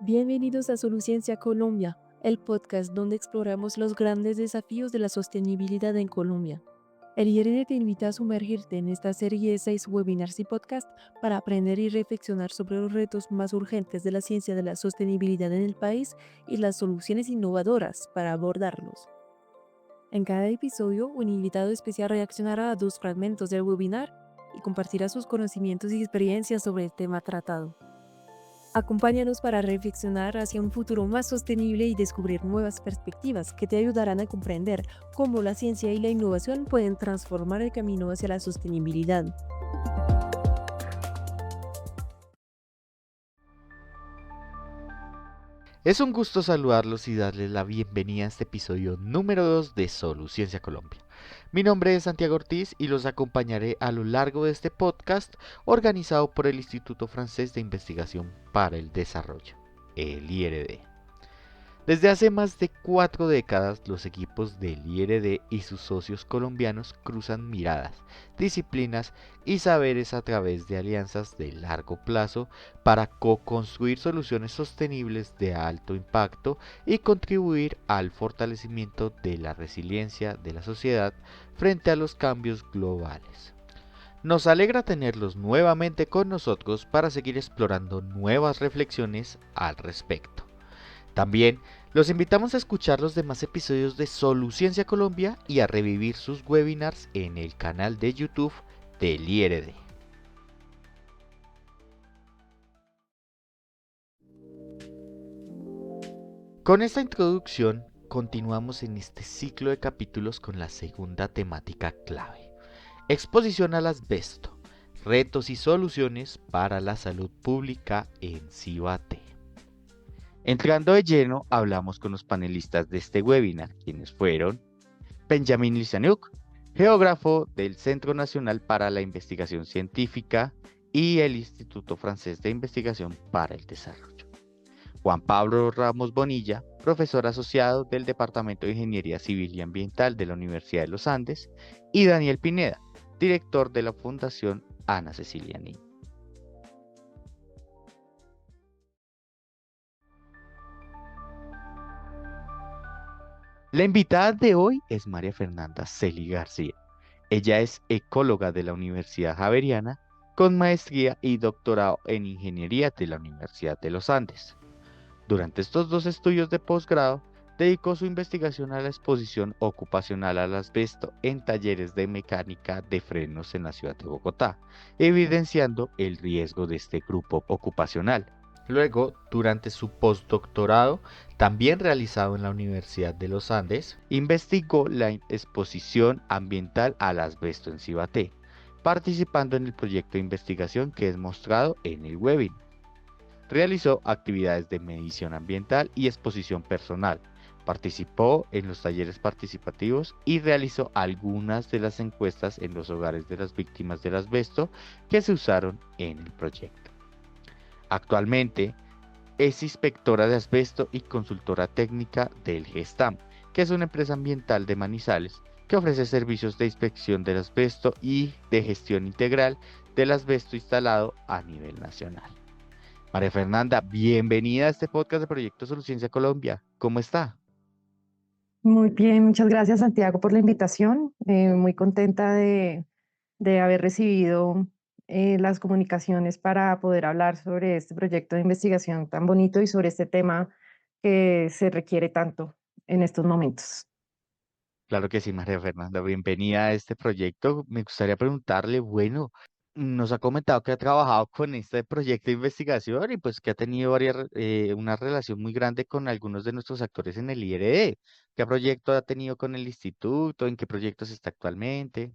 Bienvenidos a Soluciencia Colombia, el podcast donde exploramos los grandes desafíos de la sostenibilidad en Colombia. El IRD te invita a sumergirte en esta serie de 6 webinars y podcasts para aprender y reflexionar sobre los retos más urgentes de la ciencia de la sostenibilidad en el país y las soluciones innovadoras para abordarlos. En cada episodio, un invitado especial reaccionará a 2 fragmentos del webinar y compartirá sus conocimientos y experiencias sobre el tema tratado. Acompáñanos para reflexionar hacia un futuro más sostenible y descubrir nuevas perspectivas que te ayudarán a comprender cómo la ciencia y la innovación pueden transformar el camino hacia la sostenibilidad. Es un gusto saludarlos y darles la bienvenida a este episodio número 2 de Soluciencia Colombia. Mi nombre es Santiago Ortiz y los acompañaré a lo largo de este podcast organizado por el Instituto Francés de Investigación para el Desarrollo, el IRD. Desde hace más de 4 décadas, los equipos del IRD y sus socios colombianos cruzan miradas, disciplinas y saberes a través de alianzas de largo plazo para co-construir soluciones sostenibles de alto impacto y contribuir al fortalecimiento de la resiliencia de la sociedad frente a los cambios globales. Nos alegra tenerlos nuevamente con nosotros para seguir explorando nuevas reflexiones al respecto. También los invitamos a escuchar los demás episodios de Soluciencia Colombia y a revivir sus webinars en el canal de YouTube del IRD. Con esta introducción, continuamos en este ciclo de capítulos con la segunda temática clave: exposición al asbesto, retos y soluciones para la salud pública en Cibate. Entrando de lleno, hablamos con los panelistas de este webinar, quienes fueron Benjamin Lizaniuk, geógrafo del Centro Nacional para la Investigación Científica y el Instituto Francés de Investigación para el Desarrollo; Juan Pablo Ramos Bonilla, profesor asociado del Departamento de Ingeniería Civil y Ambiental de la Universidad de los Andes; y Daniel Pineda, director de la Fundación Ana Cecilia Niño. La invitada de hoy es María Fernanda Celi García. Ella es ecóloga de la Universidad Javeriana, con maestría y doctorado en Ingeniería de la Universidad de los Andes. Durante estos 2 estudios de posgrado, dedicó su investigación a la exposición ocupacional al asbesto en talleres de mecánica de frenos en la ciudad de Bogotá, evidenciando el riesgo de este grupo ocupacional. Luego, durante su postdoctorado, también realizado en la Universidad de los Andes, investigó la exposición ambiental al asbesto en Cibate, participando en el proyecto de investigación que es mostrado en el webinar. Realizó actividades de medición ambiental y exposición personal, participó en los talleres participativos y realizó algunas de las encuestas en los hogares de las víctimas del asbesto que se usaron en el proyecto. Actualmente es inspectora de asbesto y consultora técnica del GESTAM, que es una empresa ambiental de Manizales que ofrece servicios de inspección del asbesto y de gestión integral del asbesto instalado a nivel nacional. María Fernanda, bienvenida a este podcast de Proyecto Soluciencia Colombia. ¿Cómo está? Muy bien, muchas gracias Santiago por la invitación. Muy contenta de haber recibido las comunicaciones para poder hablar sobre este proyecto de investigación tan bonito y sobre este tema que se requiere tanto en estos momentos. Claro que sí, María Fernanda, bienvenida a este proyecto. Me gustaría preguntarle, bueno, nos ha comentado que ha trabajado con este proyecto de investigación y pues que ha tenido una relación muy grande con algunos de nuestros actores en el IRD. ¿Qué proyecto ha tenido con el instituto? ¿En qué proyectos está actualmente?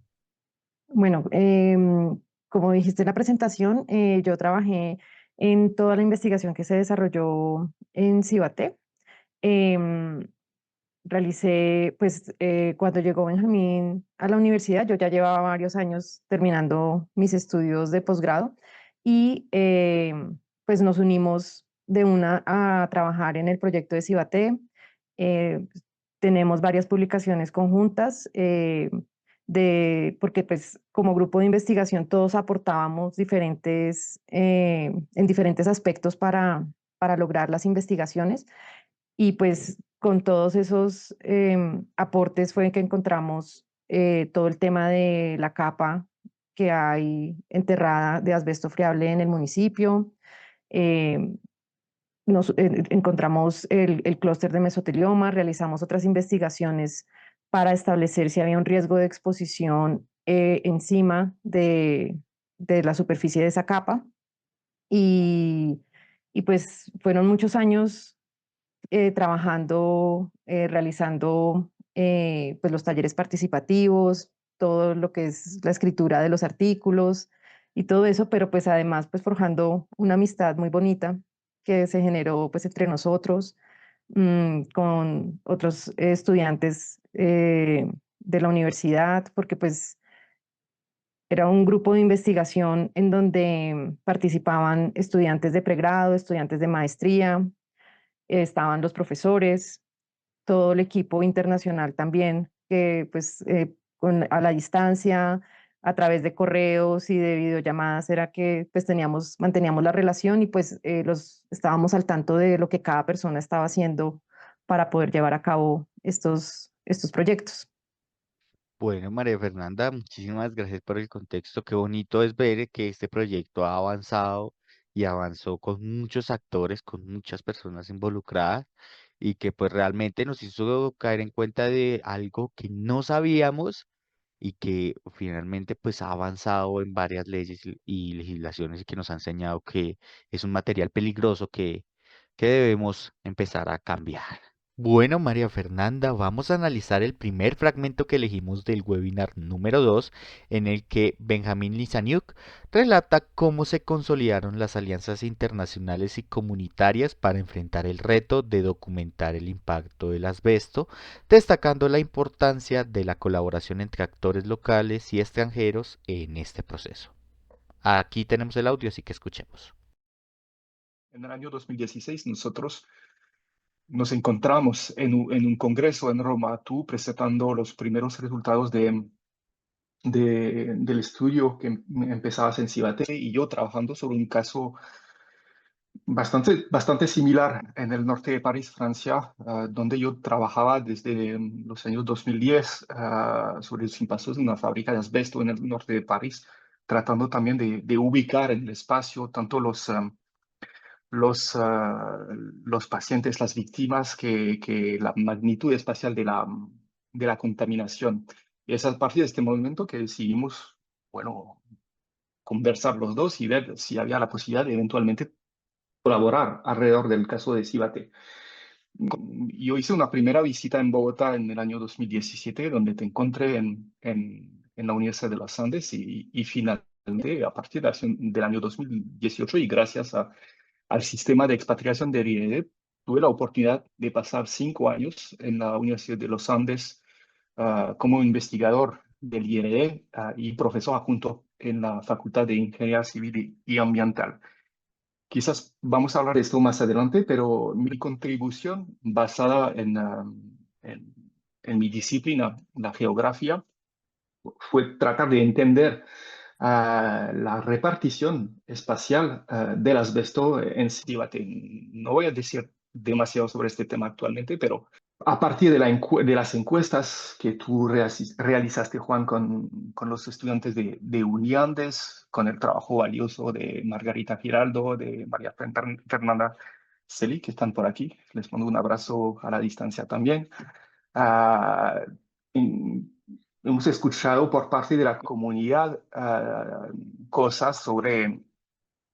Bueno, como dijiste en la presentación, yo trabajé en toda la investigación que se desarrolló en Cibate. Em, Realicé, pues cuando llegó Benjamín a la universidad, yo ya llevaba varios años terminando mis estudios de posgrado y pues nos unimos de una a trabajar en el proyecto de Cibate. Tenemos varias publicaciones conjuntas porque pues como grupo de investigación todos aportábamos en diferentes aspectos para lograr las investigaciones. Y pues con todos esos aportes fue que encontramos todo el tema de la capa que hay enterrada de asbesto friable en el municipio. em, Encontramos el clúster de mesotelioma, realizamos otras investigaciones para establecer si había un riesgo de exposición encima de la superficie de esa capa. Y, y pues fueron muchos años trabajando, realizando pues los talleres participativos, todo lo que es la escritura de los artículos y todo eso, pero pues además pues forjando una amistad muy bonita que se generó pues entre nosotros, con otros estudiantes de la universidad, porque pues era un grupo de investigación en donde participaban estudiantes de pregrado, estudiantes de maestría, estaban los profesores, todo el equipo internacional también, que pues a la distancia, a través de correos y de videollamadas, era que pues manteníamos la relación y pues los estábamos al tanto de lo que cada persona estaba haciendo para poder llevar a cabo estos proyectos. Bueno, María Fernanda, muchísimas gracias por el contexto. Qué bonito es ver que este proyecto ha avanzado y avanzó con muchos actores, con muchas personas involucradas y que pues realmente nos hizo caer en cuenta de algo que no sabíamos y que finalmente pues ha avanzado en varias leyes y legislaciones y que nos ha enseñado que es un material peligroso que debemos empezar a cambiar. Bueno, María Fernanda, vamos a analizar el primer fragmento que elegimos del webinar número 2, en el que Benjamín Lizaniuk relata cómo se consolidaron las alianzas internacionales y comunitarias para enfrentar el reto de documentar el impacto del asbesto, destacando la importancia de la colaboración entre actores locales y extranjeros en este proceso. Aquí tenemos el audio, así que escuchemos. En el año 2016 nosotros nos encontramos en un congreso en Roma, tú presentando los primeros resultados del estudio que empezabas en Civate y yo trabajando sobre un caso bastante similar en el norte de París, Francia, donde yo trabajaba desde los años 2010 sobre los impactos de una fábrica de asbesto en el norte de París, tratando también de ubicar en el espacio tanto los pacientes, las víctimas, que la magnitud espacial de la contaminación. Y es a partir de este momento que decidimos, bueno, conversar los dos y ver si había la posibilidad de eventualmente colaborar alrededor del caso de Cibate. Yo hice una primera visita en Bogotá en el año 2017, donde te encontré en la Universidad de los Andes y finalmente a partir del año 2018 y gracias al sistema de expatriación del IED, tuve la oportunidad de pasar 5 años en la Universidad de los Andes como investigador del IED y profesor adjunto en la Facultad de Ingeniería Civil y Ambiental. Quizás vamos a hablar de esto más adelante, pero mi contribución basada en, en mi disciplina, la geografía, fue tratar de entender la repartición espacial del asbesto en Cibate. No voy a decir demasiado sobre este tema actualmente, pero a partir de las encuestas que tú realizaste, Juan, con los estudiantes de Uniandes, con el trabajo valioso de Margarita Giraldo, de María Fernanda Celi, que están por aquí, les mando un abrazo a la distancia también. Ah, en- Hemos escuchado por parte de la comunidad cosas sobre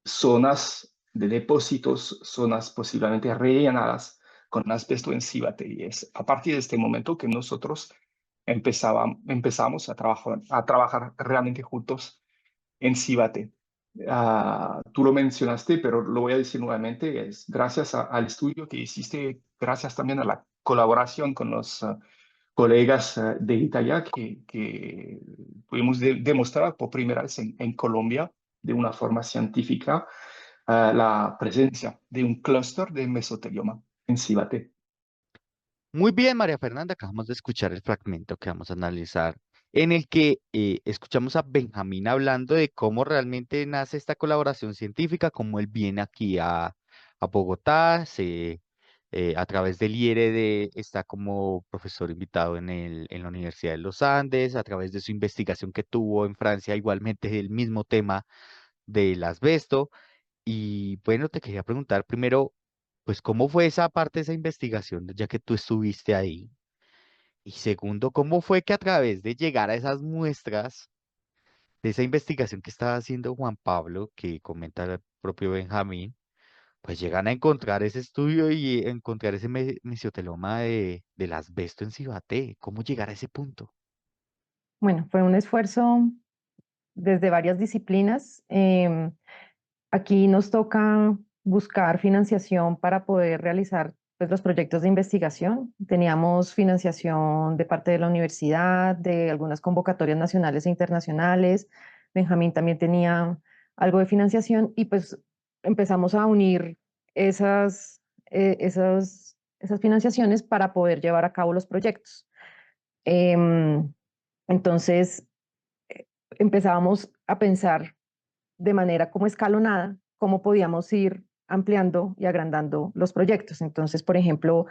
zonas de depósitos, zonas posiblemente rellenadas con asbesto en Cibate. Y es a partir de este momento que nosotros empezamos a trabajar realmente juntos en Cibate. Tú lo mencionaste, pero lo voy a decir nuevamente, es gracias al estudio que hiciste, gracias también a la colaboración con los colegas de Italia que pudimos demostrar por primera vez en Colombia de una forma científica la presencia de un clúster de mesotelioma en Cibate. Muy bien, María Fernanda, acabamos de escuchar el fragmento que vamos a analizar, en el que escuchamos a Benjamín hablando de cómo realmente nace esta colaboración científica, cómo él viene aquí a Bogotá, a través del IRD está como profesor invitado en la Universidad de los Andes, a través de su investigación que tuvo en Francia, igualmente del mismo tema del asbesto. Y bueno, te quería preguntar primero, pues, ¿cómo fue esa parte de esa investigación, ya que tú estuviste ahí? Y segundo, ¿cómo fue que a través de llegar a esas muestras de esa investigación que estaba haciendo Juan Pablo, que comenta el propio Benjamín, pues llegan a encontrar ese estudio y encontrar ese mesioteloma del asbesto en Cibaté? ¿Cómo llegar a ese punto? Bueno, fue un esfuerzo desde varias disciplinas. Aquí nos toca buscar financiación para poder realizar pues, los proyectos de investigación. Teníamos financiación de parte de la universidad, de algunas convocatorias nacionales e internacionales. Benjamín también tenía algo de financiación y pues empezamos a unir esas financiaciones para poder llevar a cabo los proyectos. Em, entonces, empezábamos a pensar de manera como escalonada cómo podíamos ir ampliando y agrandando los proyectos. Entonces, por ejemplo,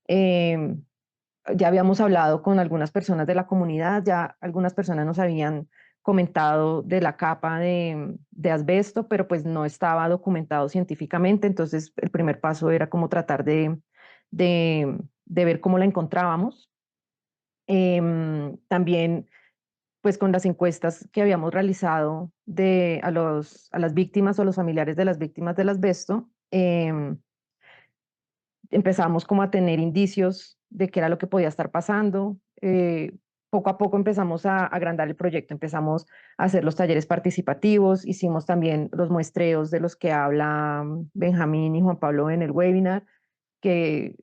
eh, ya habíamos hablado con algunas personas de la comunidad, ya algunas personas nos habían comentado de la capa de asbesto, pero pues no estaba documentado científicamente. Entonces, el primer paso era como tratar de ver cómo la encontrábamos. También pues con las encuestas que habíamos realizado a las víctimas o a los familiares de las víctimas del asbesto, empezamos como a tener indicios de qué era lo que podía estar pasando. Poco a poco empezamos a agrandar el proyecto, empezamos a hacer los talleres participativos, hicimos también los muestreos de los que habla Benjamín y Juan Pablo en el webinar, que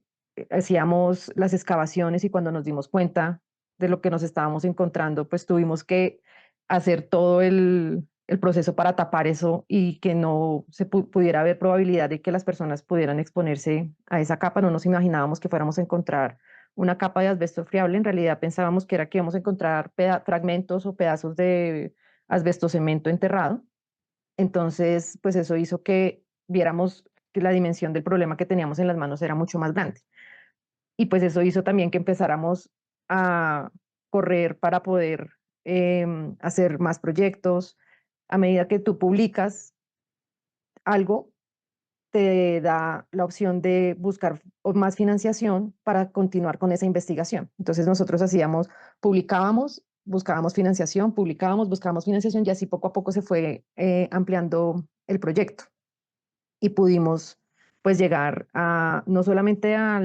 hacíamos las excavaciones y cuando nos dimos cuenta de lo que nos estábamos encontrando, pues tuvimos que hacer todo el proceso para tapar eso y que no se pudiera haber probabilidad de que las personas pudieran exponerse a esa capa. No nos imaginábamos que fuéramos a encontrar una capa de asbesto friable. En realidad pensábamos que era que íbamos a encontrar fragmentos o pedazos de asbesto cemento enterrado. Entonces, pues eso hizo que viéramos que la dimensión del problema que teníamos en las manos era mucho más grande. Y pues eso hizo también que empezáramos a correr para poder hacer más proyectos. A medida que tú publicas algo, te da la opción de buscar más financiación para continuar con esa investigación. Entonces nosotros hacíamos, publicábamos, buscábamos financiación, publicábamos, buscábamos financiación y así poco a poco se fue ampliando el proyecto y pudimos pues llegar a no solamente a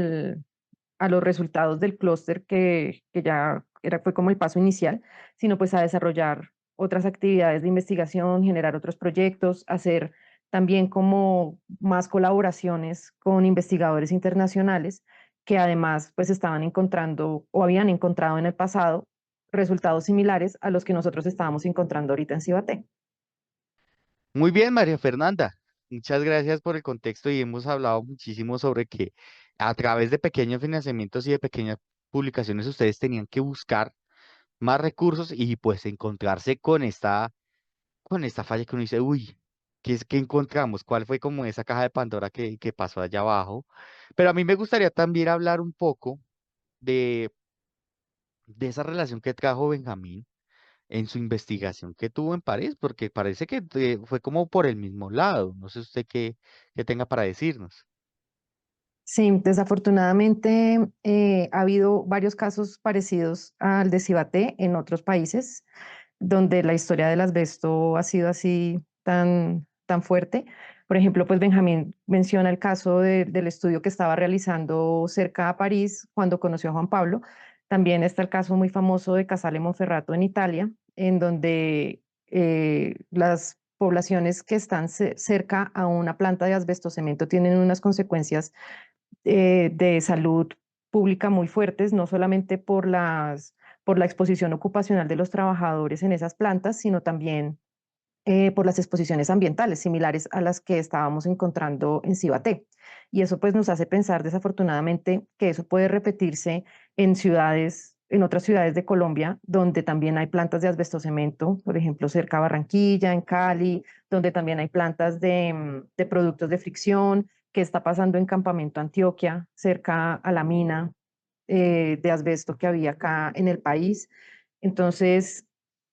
los resultados del clúster que ya fue como el paso inicial, sino pues a desarrollar otras actividades de investigación, generar otros proyectos, hacer también como más colaboraciones con investigadores internacionales que además pues estaban encontrando o habían encontrado en el pasado resultados similares a los que nosotros estábamos encontrando ahorita en Cibaté. Muy bien, María Fernanda. Muchas gracias por el contexto y hemos hablado muchísimo sobre que a través de pequeños financiamientos y de pequeñas publicaciones ustedes tenían que buscar más recursos y pues encontrarse con esta falla que uno dice, uy, ¿qué es que encontramos? ¿Cuál fue como esa caja de Pandora que pasó allá abajo? Pero a mí me gustaría también hablar un poco de, de esa relación que trajo Benjamín en su investigación que tuvo en París, porque parece que fue como por el mismo lado. No sé usted qué tenga para decirnos. Sí, desafortunadamente ha habido varios casos parecidos al de Cibaté en otros países, donde la historia del asbesto ha sido así tan fuerte. Por ejemplo, pues Benjamín menciona el caso del estudio que estaba realizando cerca a París cuando conoció a Juan Pablo. También está el caso muy famoso de Casale Monferrato en Italia, en donde las poblaciones que están cerca a una planta de asbesto cemento tienen unas consecuencias de salud pública muy fuertes, no solamente por la exposición ocupacional de los trabajadores en esas plantas, sino también por las exposiciones ambientales similares a las que estábamos encontrando en Cibaté. Y eso pues nos hace pensar desafortunadamente que eso puede repetirse en en otras ciudades de Colombia, donde también hay plantas de asbestocemento, por ejemplo, cerca a Barranquilla, en Cali, donde también hay plantas de productos de fricción, qué está pasando en Campamento Antioquia, cerca a la mina de asbesto que había acá en el país. Entonces,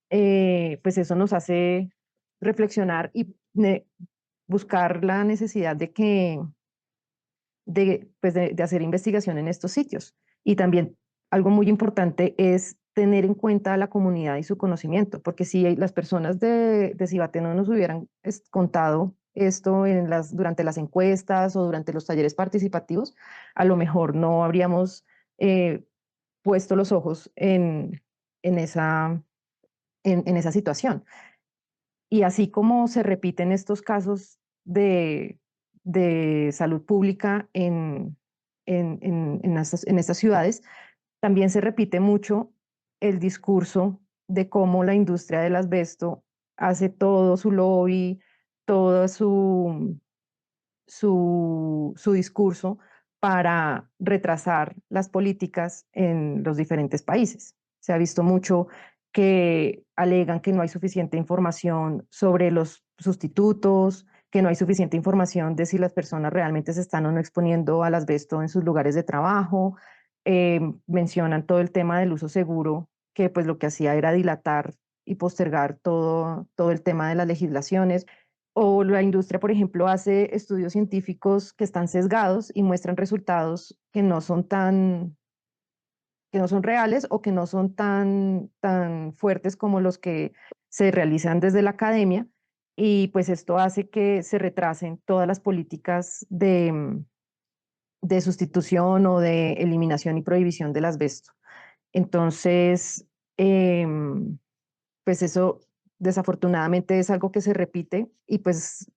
pues eso nos hace reflexionar y buscar la necesidad de hacer investigación en estos sitios. Y también algo muy importante es tener en cuenta a la comunidad y su conocimiento, porque si las personas de Cibate no nos hubieran contado esto durante las encuestas o durante los talleres participativos, a lo mejor no habríamos eh, puesto los ojos en esa situación. Y así como se repiten estos casos de salud pública en estas ciudades, también se repite mucho el discurso de cómo la industria del asbesto hace todo su lobby, todo su discurso para retrasar las políticas en los diferentes países. Se ha visto mucho que alegan que no hay suficiente información sobre los sustitutos, que no hay suficiente información de si las personas realmente se están o no exponiendo al asbesto en sus lugares de trabajo. Mencionan todo el tema del uso seguro, que pues lo que hacía era dilatar y postergar todo el tema de las legislaciones. O la industria, por ejemplo, hace estudios científicos que están sesgados y muestran resultados que no son reales o que no son tan fuertes como los que se realizan desde la academia. Y pues esto hace que se retrasen todas las políticas de sustitución o de eliminación y prohibición del asbesto. Entonces, pues eso desafortunadamente es algo que se repite y pues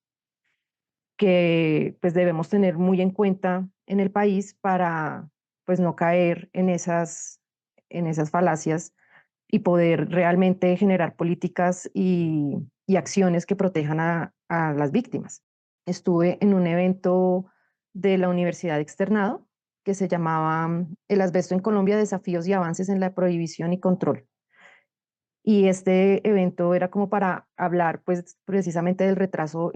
que pues debemos tener muy en cuenta en el país para pues no caer en esas falacias y poder realmente generar políticas y acciones que protejan a las víctimas. Estuve en un evento de la Universidad Externado que se llamaba El asbesto en Colombia, desafíos y avances en la prohibición y control. Y este evento era como para hablar pues precisamente del retraso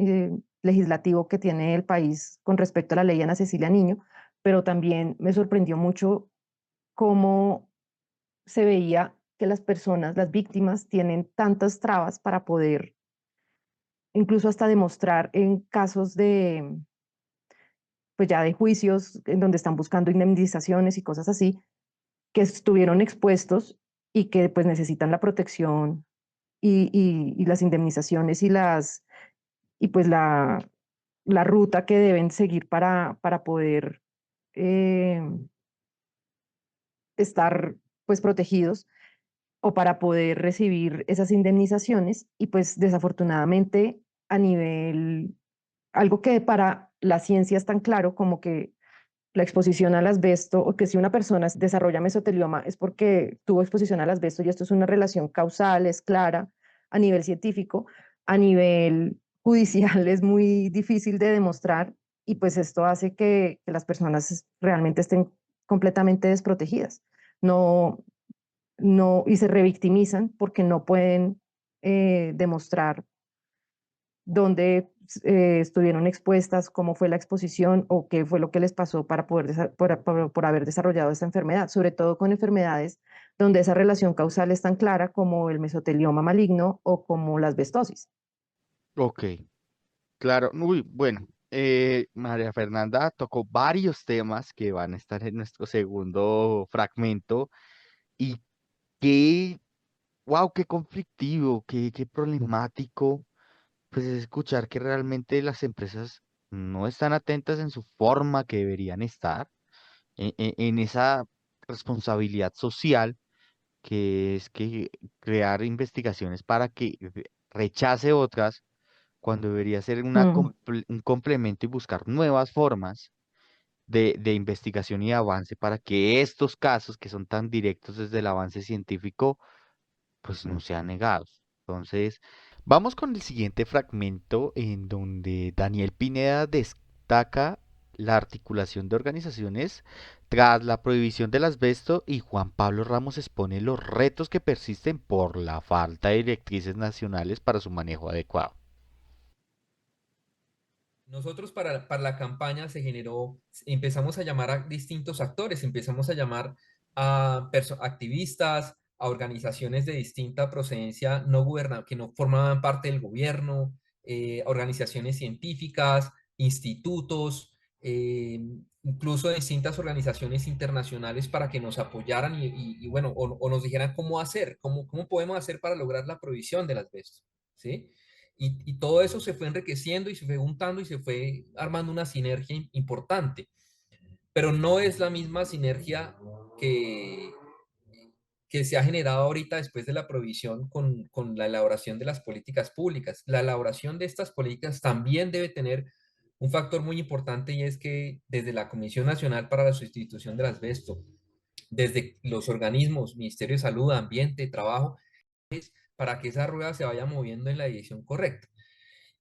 legislativo que tiene el país con respecto a la ley Ana Cecilia Niño, pero también me sorprendió mucho cómo se veía que las personas, las víctimas, tienen tantas trabas para poder incluso hasta demostrar en casos pues ya de juicios en donde están buscando indemnizaciones y cosas así, que estuvieron expuestos y que pues necesitan la protección y las indemnizaciones y pues la ruta que deben seguir para poder eh, estar pues protegidos o para poder recibir esas indemnizaciones. Y pues desafortunadamente a nivel, algo que para la ciencia es tan claro como que la exposición al asbesto o que si una persona desarrolla mesotelioma es porque tuvo exposición al asbesto y esto es una relación causal, es clara a nivel científico, a nivel judicial es muy difícil de demostrar y pues esto hace que las personas realmente estén completamente desprotegidas. No, no, y se revictimizan porque no pueden demostrar dónde estuvieron expuestas, cómo fue la exposición o qué fue lo que les pasó para por haber desarrollado esta enfermedad, sobre todo con enfermedades donde esa relación causal es tan clara como el mesotelioma maligno o como la asbestosis. Ok, claro. Uy, bueno, María Fernanda tocó varios temas que van a estar en nuestro segundo fragmento y qué, wow, qué conflictivo, qué problemático, pues es escuchar que realmente las empresas no están atentas en su forma que deberían estar, en esa responsabilidad social que es que crear investigaciones para que rechace otras cuando debería ser Mm, un complemento y buscar nuevas formas de investigación y avance para que estos casos que son tan directos desde el avance científico, pues no sean negados. Entonces, vamos con el siguiente fragmento en donde Daniel Pineda destaca la articulación de organizaciones tras la prohibición del asbesto y Juan Pablo Ramos expone los retos que persisten por la falta de directrices nacionales para su manejo adecuado. Nosotros para la campaña empezamos a llamar a distintos actores, empezamos a llamar a activistas, a organizaciones de distinta procedencia que no formaban parte del gobierno, organizaciones científicas, institutos, incluso distintas organizaciones internacionales para que nos apoyaran bueno, o nos dijeran cómo hacer, cómo podemos hacer para lograr la prohibición del asbesto, ¿sí? Y todo eso se fue enriqueciendo y se fue juntando y se fue armando una sinergia importante, pero no es la misma sinergia que, que se ha generado ahorita después de la prohibición con la elaboración de las políticas públicas. La elaboración de estas políticas también debe tener un factor muy importante y es que desde la Comisión Nacional para la Sustitución del Asbesto, desde los organismos, Ministerio de Salud, Ambiente, Trabajo, para que esa rueda se vaya moviendo en la dirección correcta.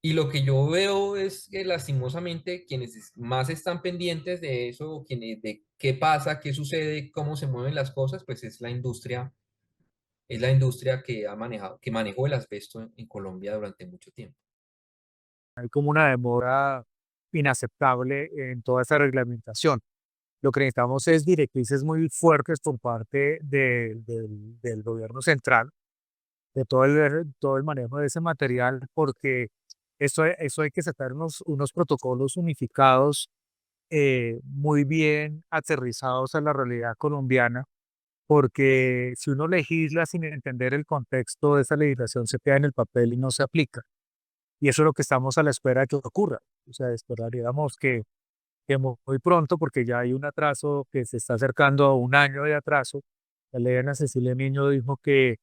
Y lo que yo veo es que lastimosamente quienes más están pendientes de eso, quienes de qué pasa, qué sucede, cómo se mueven las cosas, pues es la industria que ha manejado, que manejó el asbesto en Colombia durante mucho tiempo. Hay como una demora inaceptable en toda esa reglamentación. Lo que necesitamos es directrices muy fuertes por parte del gobierno central, de todo el manejo de ese material, porque eso hay que sacar unos protocolos unificados muy bien aterrizados a la realidad colombiana, porque si uno legisla sin entender el contexto de esa legislación, se queda en el papel y no se aplica. Y eso es lo que estamos a la espera de que ocurra. O sea, esperaríamos que muy pronto, porque ya hay un atraso que se está acercando a un año de atraso. La ley Ana Cecilia Niño dijo que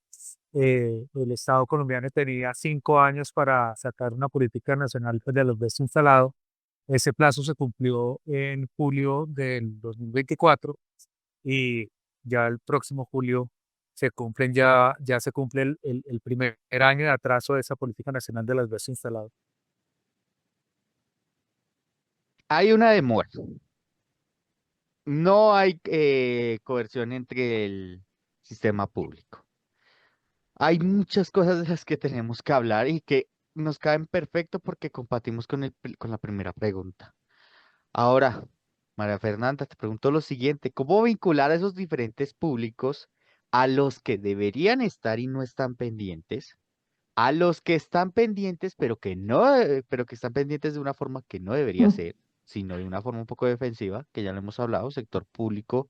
el Estado colombiano tenía 5 años para sacar una política nacional de los asbesto instalado. Ese plazo se cumplió en julio del 2024 y ya el próximo julio ya se cumple el primer año de atraso de esa política nacional de las asbesto instalado. Hay una demora. No hay coerción entre el sistema público. Hay muchas cosas de las que tenemos que hablar y que nos caen perfecto porque compartimos con la primera pregunta. Ahora, María Fernanda, te pregunto lo siguiente, ¿cómo vincular a esos diferentes públicos a los que deberían estar y no están pendientes, a los que están pendientes pero que no, pero que están pendientes de una forma que no debería Mm. ser, sino de una forma un poco defensiva, que ya lo hemos hablado, sector público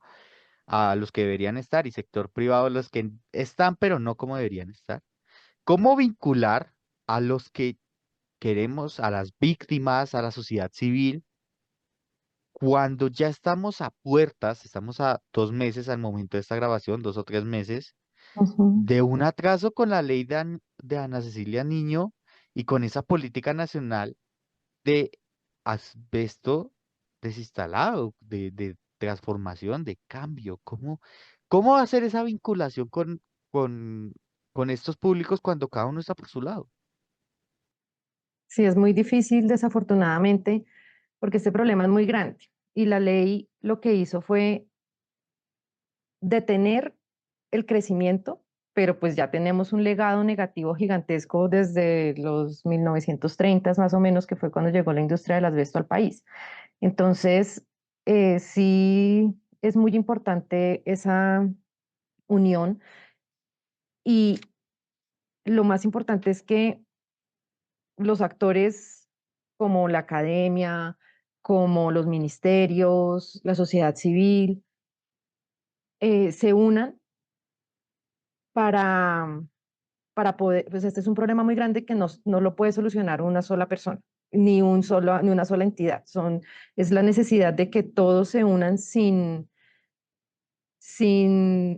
a los que deberían estar y sector privado a los que están pero no como deberían estar? ¿Cómo vincular a los que queremos, a las víctimas, a la sociedad civil? Cuando ya estamos a puertas, estamos a 2 meses al momento de esta grabación, 2 o 3 meses, Ujú. de un atraso con la ley de Ana Cecilia Niño y con esa política nacional de asbesto desinstalado, de transformación, de cambio. ¿Cómo hacer esa vinculación con, con estos públicos cuando cada uno está por su lado? Sí, es muy difícil, desafortunadamente, porque este problema es muy grande. Y la ley lo que hizo fue detener el crecimiento, pero pues ya tenemos un legado negativo gigantesco desde los 1930 más o menos, que fue cuando llegó la industria del asbesto al país. Entonces, sí es muy importante esa unión y lo más importante es que los actores como la academia, como los ministerios, la sociedad civil, se unan para, para poder, pues este es un problema muy grande que no lo puede solucionar una sola persona, ni una sola entidad. Es la necesidad de que todos se unan sin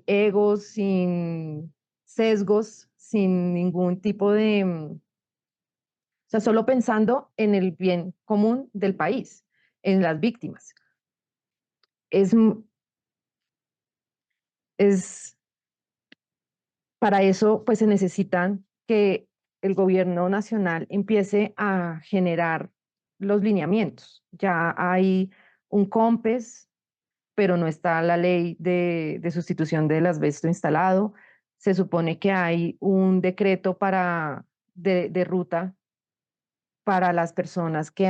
egos, sin sesgos, sin ningún tipo de, o sea, solo pensando en el bien común del país, en las víctimas. Es, es para eso, pues se necesitan que el gobierno nacional empiece a generar los lineamientos. Ya hay un COMPES, pero no está la ley de sustitución del asbesto instalado. Se supone que hay un decreto de ruta para las personas que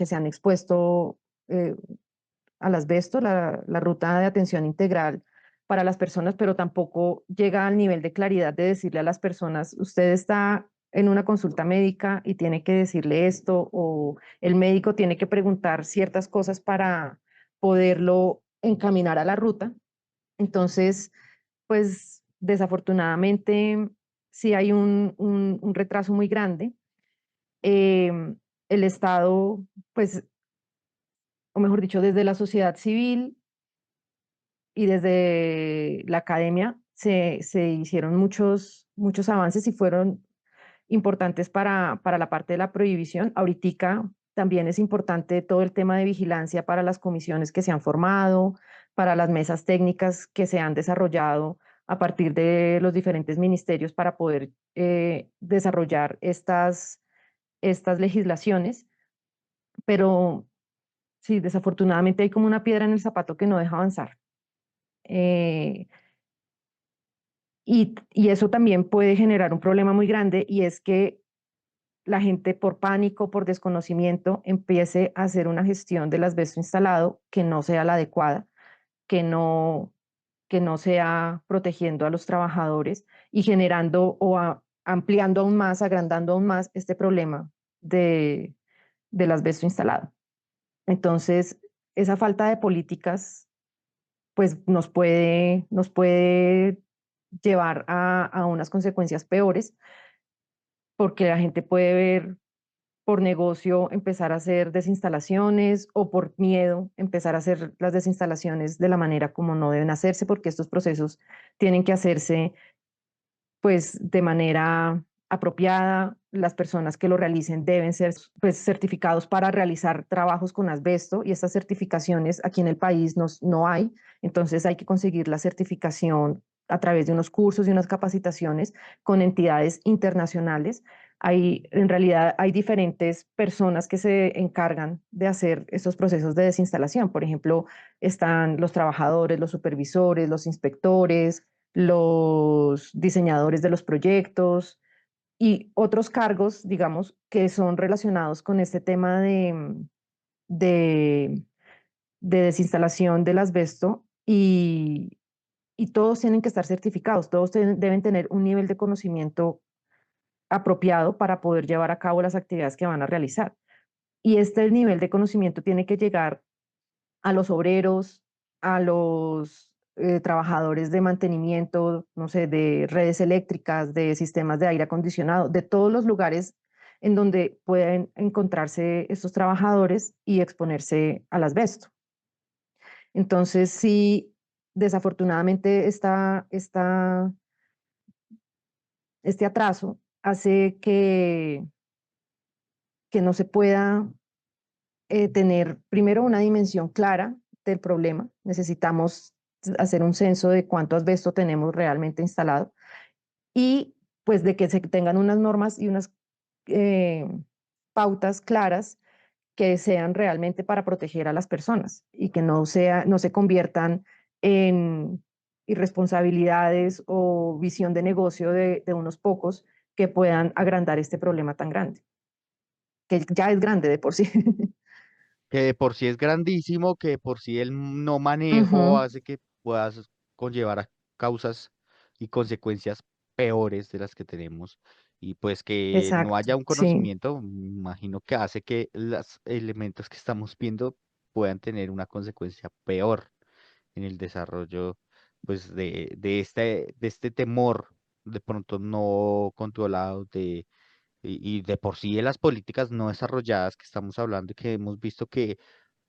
se han expuesto al asbesto, la ruta de atención integral para las personas, pero tampoco llega al nivel de claridad de decirle a las personas, usted está en una consulta médica y tiene que decirle esto, o el médico tiene que preguntar ciertas cosas para poderlo encaminar a la ruta. Entonces, pues desafortunadamente sí hay un retraso muy grande. El Estado, pues, o mejor dicho, desde la sociedad civil y desde la academia se hicieron muchos avances y fueron importantes para la parte de la prohibición. Ahorita también es importante todo el tema de vigilancia para las comisiones que se han formado, para las mesas técnicas que se han desarrollado a partir de los diferentes ministerios para poder desarrollar estas legislaciones. Pero sí, desafortunadamente hay como una piedra en el zapato que no deja avanzar. Eh, y eso también puede generar un problema muy grande, y es que la gente por pánico, por desconocimiento, empiece a hacer una gestión del asbesto instalado que no sea la adecuada, que no, que no sea protegiendo a los trabajadores y generando ampliando aún más, agrandando aún más este problema de, del asbesto instalado. Entonces, esa falta de políticas pues nos puede llevar a unas consecuencias peores, porque la gente puede ver por negocio empezar a hacer desinstalaciones, o por miedo empezar a hacer las desinstalaciones de la manera como no deben hacerse, porque estos procesos tienen que hacerse pues de manera apropiada. Las personas que lo realicen deben ser pues certificados para realizar trabajos con asbesto, y estas certificaciones aquí en el país no hay. Entonces hay que conseguir la certificación a través de unos cursos y unas capacitaciones con entidades internacionales. En realidad hay diferentes personas que se encargan de hacer estos procesos de desinstalación. Por ejemplo, están los trabajadores, los supervisores, los inspectores, los diseñadores de los proyectos y otros cargos, digamos, que son relacionados con este tema de, de desinstalación del asbesto, y todos tienen que estar certificados, todos deben tener un nivel de conocimiento apropiado para poder llevar a cabo las actividades que van a realizar. Y este nivel de conocimiento tiene que llegar a los obreros, a los trabajadores de mantenimiento, no sé, de redes eléctricas, de sistemas de aire acondicionado, de todos los lugares en donde pueden encontrarse estos trabajadores y exponerse al asbesto. Entonces, sí, desafortunadamente este atraso hace que no se pueda tener primero una dimensión clara del problema. Necesitamos hacer un censo de cuánto asbesto tenemos realmente instalado, y pues de que se tengan unas normas y unas eh, pautas claras que sean realmente para proteger a las personas, y que no se conviertan en irresponsabilidades o visión de negocio de unos pocos que puedan agrandar este problema tan grande, que ya es grande de por sí. Que de por sí es grandísimo, que de por sí el no manejo Ujú, hace que puedas conllevar a causas y consecuencias peores de las que tenemos. Y pues que no exacto, haya un sí. conocimiento, me imagino que hace que los elementos que estamos viendo puedan tener una consecuencia peor en el desarrollo pues de este temor de pronto no controlado y de por sí de las políticas no desarrolladas que estamos hablando y que hemos visto que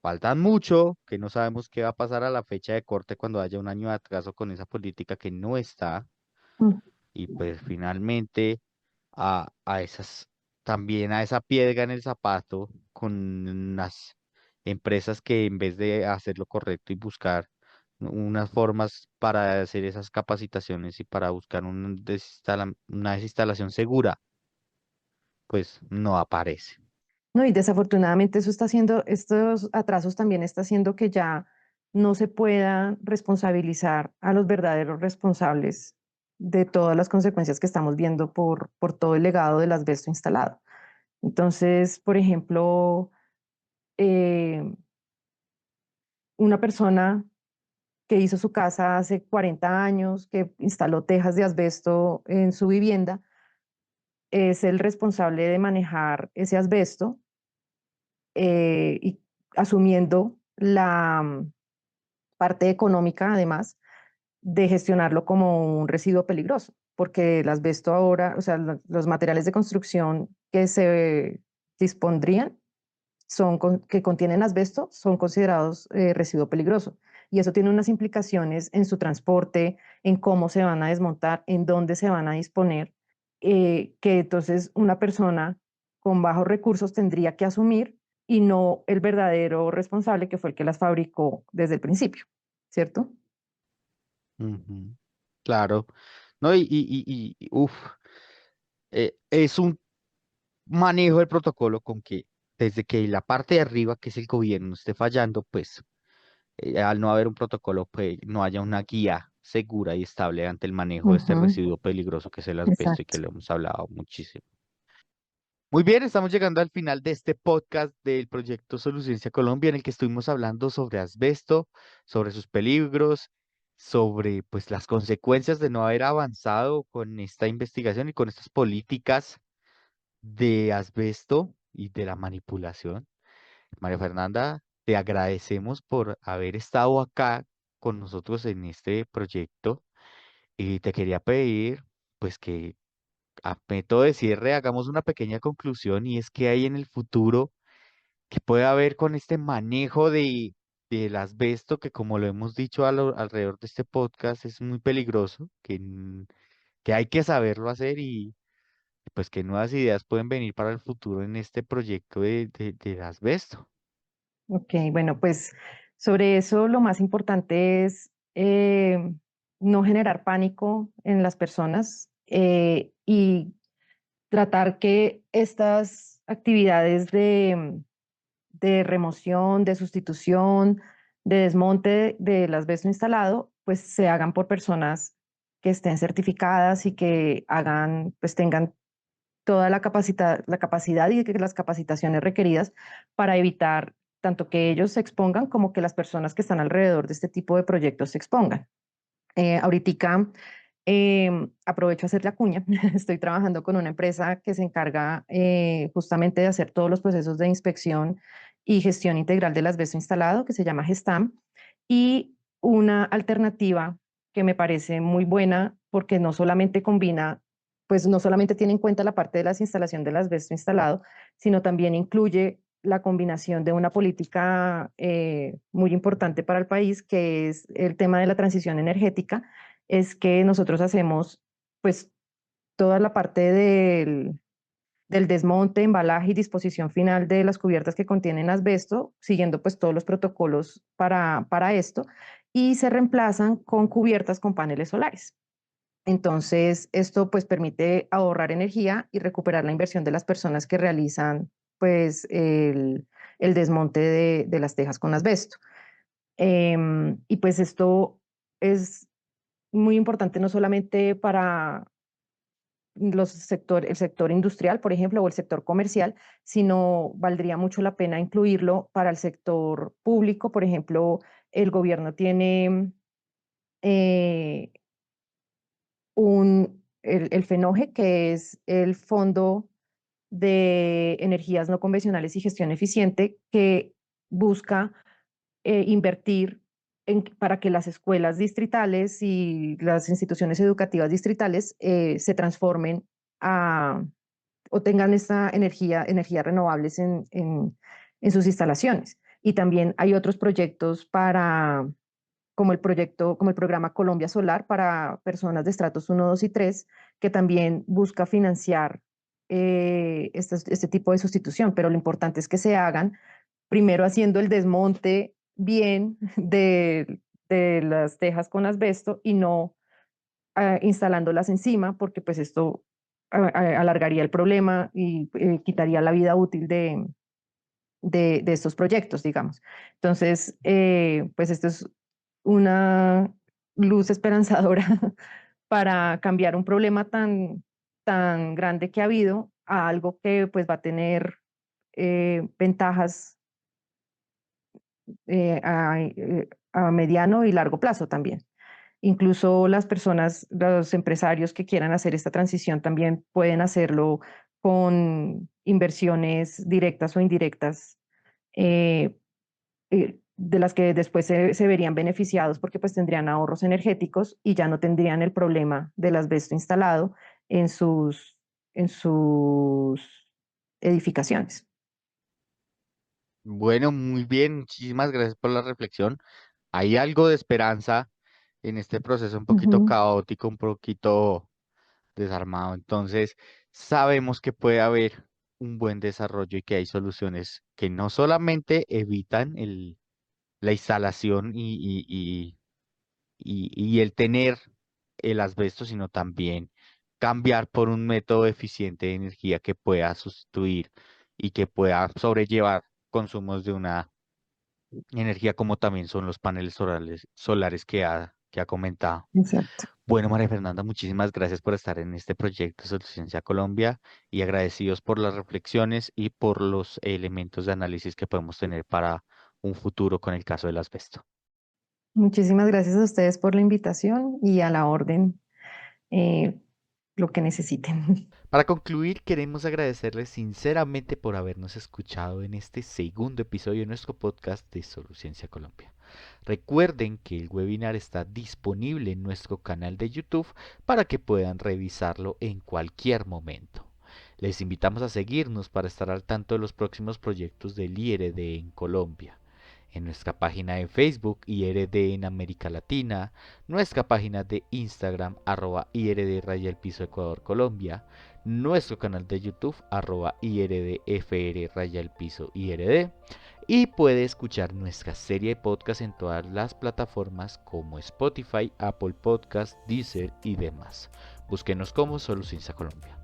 faltan mucho, que no sabemos qué va a pasar a la fecha de corte cuando haya un año de atraso con esa política que no está. Mm. Y pues finalmente a esas, también a esa piedra en el zapato con las empresas que en vez de hacer lo correcto y buscar unas formas para hacer esas capacitaciones y para buscar una desinstalación segura, pues no aparece. No, y desafortunadamente eso está haciendo, estos atrasos también está haciendo que ya no se pueda responsabilizar a los verdaderos responsables de todas las consecuencias que estamos viendo por todo el legado del asbesto instalado. Entonces, por ejemplo, eh, una persona que hizo su casa hace 40 años, que instaló tejas de asbesto en su vivienda, es el responsable de manejar ese asbesto y asumiendo la parte económica, además, de gestionarlo como un residuo peligroso, porque el asbesto ahora, o sea, los materiales de construcción que se dispondrían que contienen asbesto son considerados residuo peligroso. Y eso tiene unas implicaciones en su transporte, en cómo se van a desmontar, en dónde se van a disponer, que entonces una persona con bajos recursos tendría que asumir y no el verdadero responsable que fue el que las fabricó desde el principio, ¿cierto? Ujú. Claro. No, es un manejo del protocolo con que desde que la parte de arriba, que es el gobierno, esté fallando, pues al no haber un protocolo, pues no haya una guía segura y estable ante el manejo de este Ujú, residuo peligroso que es el asbesto y que exacto. lo hemos hablado muchísimo. Muy bien, estamos llegando al final de este podcast del proyecto Soluciencia Colombia, en el que estuvimos hablando sobre asbesto, sobre sus peligros, sobre pues las consecuencias de no haber avanzado con esta investigación y con estas políticas de asbesto y de la manipulación. María Fernanda, te agradecemos por haber estado acá con nosotros en este proyecto y te quería pedir pues que a método de cierre hagamos una pequeña conclusión y es que hay en el futuro que puede haber con este manejo del asbesto que como lo hemos dicho alrededor de este podcast es muy peligroso, que hay que saberlo hacer y pues que nuevas ideas pueden venir para el futuro en este proyecto del asbesto. Ok, bueno, pues sobre eso lo más importante es no generar pánico en las personas y tratar que estas actividades de remoción, de sustitución, de desmonte del asbesto instalado, pues se hagan por personas que estén certificadas y que hagan, pues tengan toda la capacidad y que las capacitaciones requeridas para evitar tanto que ellos se expongan como que las personas que están alrededor de este tipo de proyectos se expongan. Ahorita aprovecho a hacer la cuña. Estoy trabajando con una empresa que se encarga justamente de hacer todos los procesos de inspección y gestión integral del asbesto instalado, que se llama Gestam, y una alternativa que me parece muy buena porque no solamente combina, pues no solamente tiene en cuenta la parte de la instalación del asbesto instalado, sino también incluye la combinación de una política muy importante para el país, que es el tema de la transición energética, es que nosotros hacemos pues toda la parte del desmonte, embalaje y disposición final de las cubiertas que contienen asbesto, siguiendo pues todos los protocolos para esto, y se reemplazan con cubiertas con paneles solares. Entonces, esto pues permite ahorrar energía y recuperar la inversión de las personas que realizan pues el desmonte de las tejas con asbesto. Y pues esto es muy importante no solamente para el sector industrial, por ejemplo, o el sector comercial, sino valdría mucho la pena incluirlo para el sector público. Por ejemplo, el gobierno tiene eh, el FENOGE, que es el Fondo de Energías No Convencionales y Gestión Eficiente, que busca invertir para que las escuelas distritales y las instituciones educativas distritales se transformen a, o tengan esta energías renovables en sus instalaciones. Y también hay otros proyectos como el programa Colombia Solar para personas de estratos 1, 2 y 3, que también busca financiar este tipo de sustitución, pero lo importante es que se hagan primero haciendo el desmonte bien de las tejas con asbesto y no instalándolas encima, porque pues esto alargaría el problema y quitaría la vida útil de estos proyectos, digamos. Entonces, pues esto es una luz esperanzadora para cambiar un problema tan grande que ha habido a algo que pues va a tener ventajas a mediano y largo plazo también. Incluso las personas, los empresarios que quieran hacer esta transición también pueden hacerlo con inversiones directas o indirectas, de las que después se verían beneficiados porque pues tendrían ahorros energéticos y ya no tendrían el problema del asbesto instalado en sus edificaciones. Bueno, muy bien, muchísimas gracias por la reflexión. Hay algo de esperanza en este proceso un poquito Ujú, caótico, un poquito desarmado. Entonces, sabemos que puede haber un buen desarrollo y que hay soluciones que no solamente evitan la instalación y el tener el asbesto, sino también cambiar por un método eficiente de energía que pueda sustituir y que pueda sobrellevar consumos de una energía como también son los paneles solares que ha comentado. exacto. Bueno, María Fernanda, muchísimas gracias por estar en este proyecto Soluciencia Colombia y agradecidos por las reflexiones y por los elementos de análisis que podemos tener para un futuro con el caso del asbesto. Muchísimas gracias a ustedes por la invitación y a la orden, eh, lo que necesiten. Para concluir, queremos agradecerles sinceramente por habernos escuchado en este segundo episodio de nuestro podcast de Soluciencia Colombia. Recuerden que el webinar está disponible en nuestro canal de YouTube para que puedan revisarlo en cualquier momento. Les invitamos a seguirnos para estar al tanto de los próximos proyectos del IRD en Colombia. En nuestra página de Facebook IRD en América Latina, nuestra página de Instagram @IRD Ecuador Colombia, nuestro canal de YouTube @IRDFR IRD y puede escuchar nuestra serie de podcast en todas las plataformas como Spotify, Apple Podcast, Deezer y demás. Búsquenos como Soluciencia Colombia.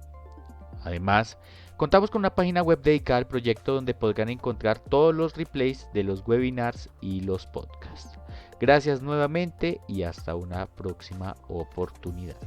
Además, contamos con una página web dedicada al proyecto donde podrán encontrar todos los replays de los webinars y los podcasts. Gracias nuevamente y hasta una próxima oportunidad.